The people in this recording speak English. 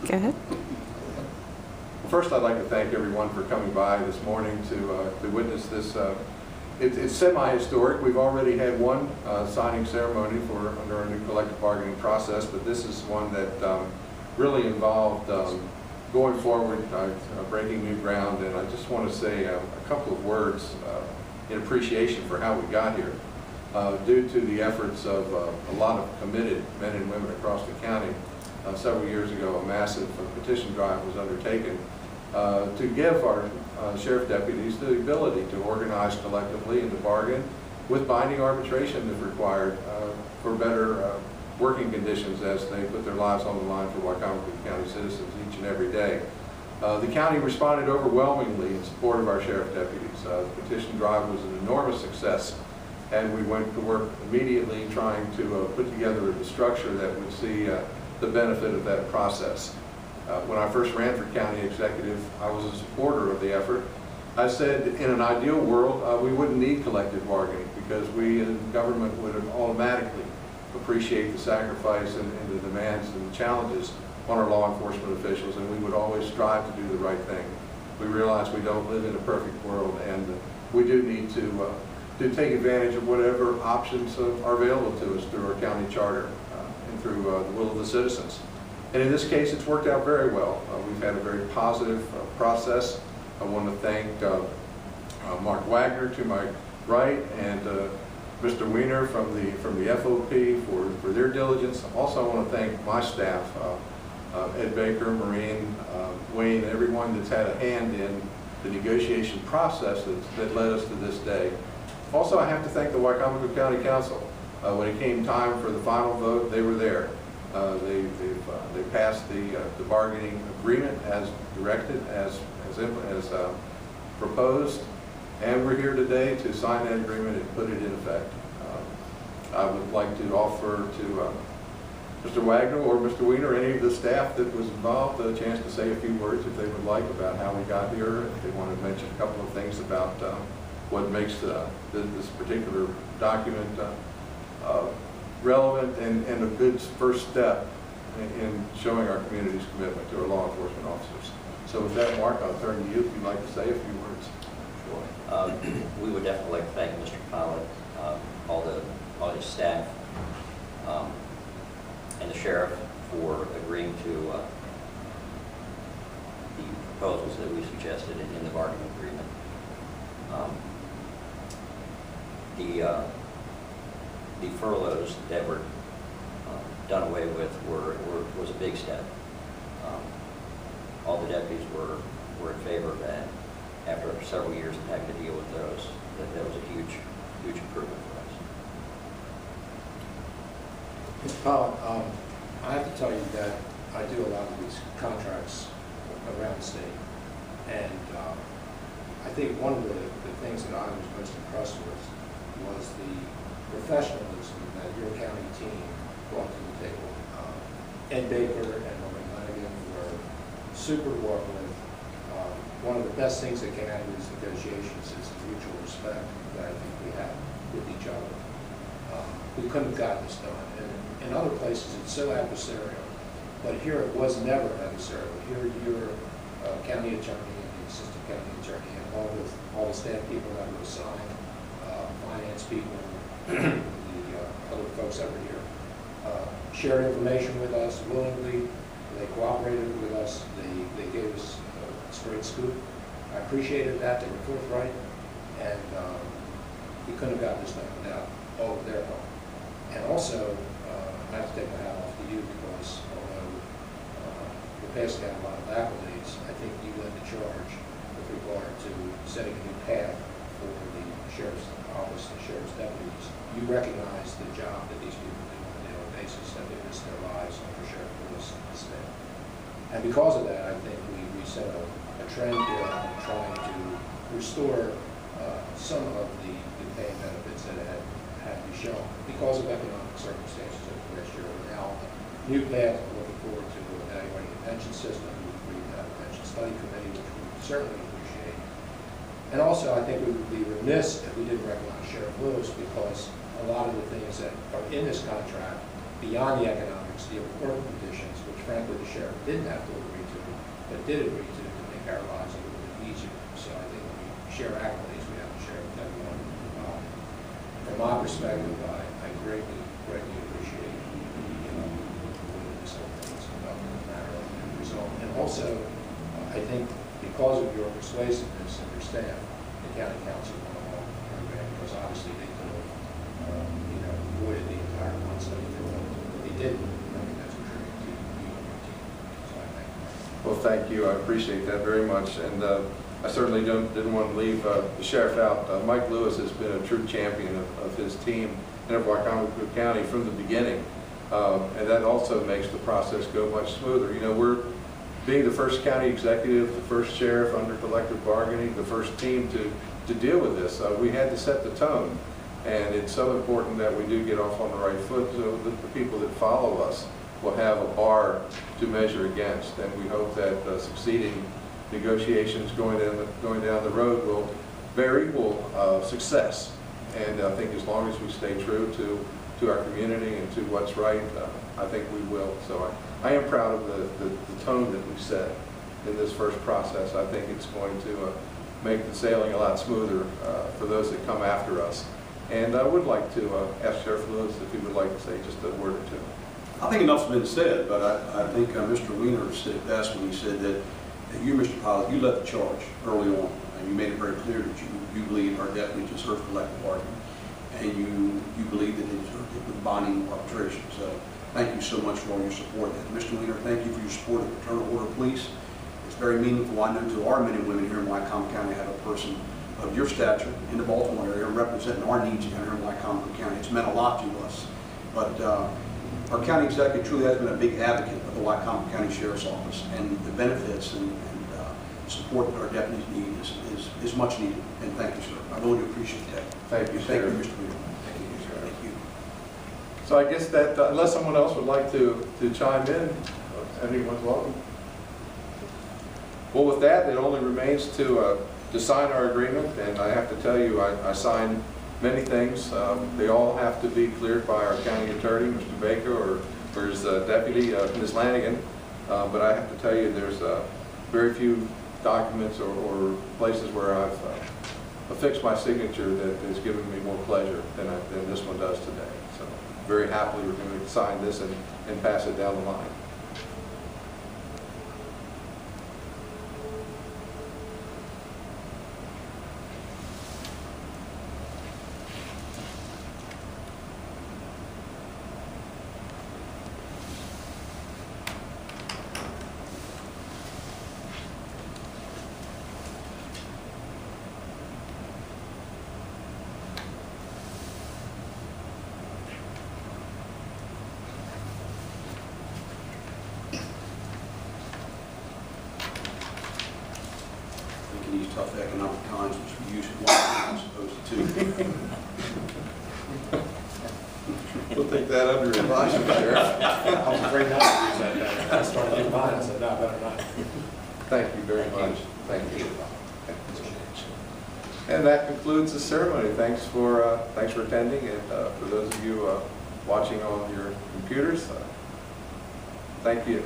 Go ahead. First, I'd like to thank everyone for coming by this morning to witness this. It's semi-historic. We've already had one signing ceremony under our new collective bargaining process, but this is one that really involved going forward, breaking new ground, and I just want to say a couple of words in appreciation for how we got here. Due to the efforts of a lot of committed men and women across the county, several years ago a massive petition drive was undertaken to give our sheriff deputies the ability to organize collectively and to bargain with binding arbitration if required for better working conditions as they put their lives on the line for Wicomico County citizens each and every day. The county responded overwhelmingly in support of our sheriff deputies. The petition drive was an enormous success, and we went to work immediately trying to put together the structure that would see the benefit of that process. When I first ran for county executive, I was a supporter of the effort. I said in an ideal world we wouldn't need collective bargaining because we in government would automatically appreciate the sacrifice and the demands and the challenges on our law enforcement officials, and we would always strive to do the right thing. We realize we don't live in a perfect world, and we do need to take advantage of whatever options are available to us through our county charter and through the will of the citizens. And in this case, it's worked out very well. We've had a very positive process. I want to thank Mark Wagner to my right and Mr. Wiener from the FOP for their diligence. Also, I want to thank my staff, Ed Baker, Maureen, Wayne, everyone that's had a hand in the negotiation process that led us to this day. Also, I have to thank the Wicomico County Council. When it came time for the final vote, they were there. They passed the bargaining agreement as directed, as proposed, and we're here today to sign that agreement and put it in effect. I would like to offer to Mr. Wagner or Mr. Wiener, any of the staff that was involved, a chance to say a few words if they would like about how we got here. If they want to mention a couple of things about what makes this particular document relevant and a good first step in showing our community's commitment to our law enforcement officers. So with that, Mark, I'll turn to you if you'd like to say a few words. Sure. We would definitely like to thank Mr. Pollitt, all his staff, and the sheriff for agreeing to the proposals that we suggested in the bargaining agreement. The furloughs that were done away with was a big step. All the deputies were in favor of that. After several years of having to deal with those, that was a huge improvement for us. Mr. Pollitt, I have to tell you that I do a lot of these contracts around the state, and I think one of the things that I was most impressed with was the professionalism that your county team brought to the table. Ed Baker and Maureen Lanigan were super to work with. One of the best things that came out of these negotiations is the mutual respect that I think we have with each other. We couldn't have gotten this done. And in other places, it's so adversarial. But here it was never adversarial. Here your county attorney and the assistant county attorney, and along with all the staff people that were assigned, finance people, the other folks that were here, shared information with us willingly. They cooperated with us. They gave us a straight scoop. I appreciated that. They were forthright. And we couldn't have gotten this done without all of their help. And also, I have to take my hat off to you because although we're passing out a lot of accolades, I think you led the charge with regard to setting a new path for the sheriff's office and sheriff's deputies. You recognize the job that these people do on a daily basis, that they risk their lives for Sheriff Lewis and his staff. And because of that, I think we set a trend here on trying to restore some of the pay and benefits that had to be shown because of economic circumstances of last year. Now, new path, we're looking forward to evaluating the pension system. We've agreed to have a pension study committee, which we certainly appreciate. And also, I think we would be remiss if we didn't recognize Sheriff Lewis because a lot of the things that are in this contract, beyond the economic steel court conditions, which frankly the sheriff didn't have to agree to, but did agree to make our lives a little bit easier. So I think when we share accolades, we have to share with everyone. From my perspective, I greatly appreciate the this whole thing is conducted in a manner of good result. And also, I think because of your persuasiveness and your staff, the county council went along the program, because obviously they could have, avoided the entire concept if they wanted to, but they didn't. I think that's a tribute to you and your team. So I thank you. Well, thank you. I appreciate that very much. And I certainly didn't want to leave the sheriff out. Mike Lewis has been a true champion of his team in Wicomico County from the beginning. And that also makes the process go much smoother. You know, we're being the first county executive, the first sheriff under collective bargaining, the first team to deal with this. We had to set the tone. And it's so important that we do get off on the right foot so that the people that follow us will have a bar to measure against. And we hope that succeeding negotiations going down the road will bear equal success. And I think as long as we stay true to our community and to what's right, I think we will. So I am proud of the tone that we set in this first process. I think it's going to make the sailing a lot smoother for those that come after us. And I would like to ask Sheriff Lewis if he would like to say just a word or two. I think enough's been said, but I think Mr. Wiener said it best when he said that you, Mr. Pollitt, you led the charge early on, and you made it very clear that you believe our deputies deserve collective bargaining, and you believe that they deserve it with binding arbitration. So thank you so much for all your support. And Mr. Wiener, thank you for your support of the Fraternal Order of Police. It's very meaningful. I know to our men and women here in Wicomico County have a person of your stature in the Baltimore area representing our needs here in Wicomico County. It's meant a lot to us. But our county executive truly has been a big advocate of the Wicomico County Sheriff's Office, and the benefits and support that our deputies need is much needed. And thank you, sir. I really appreciate that. Thank you, Thank you, Sheriff. Mr. Wiener. Thank you, Sheriff. Thank you. So I guess that unless someone else would like to chime in, anyone's welcome. Well, with that, it only remains to sign our agreement, and I have to tell you, I signed many things. They all have to be cleared by our county attorney, Mr. Baker, or his deputy, Ms. Lanigan. But I have to tell you, there's very few documents or places where I've affixed my signature that has given me more pleasure than this one does today. So very happily we're going to sign this and pass it down the line. In these tough economic times, which we use it one as opposed to two. We'll take that under advisement, Sheriff. I was afraid not to use that. I started doing mine. I said, no, better not. Thank you very much. Thank you. And that concludes the ceremony. Thanks for attending, and for those of you watching on your computers, thank you.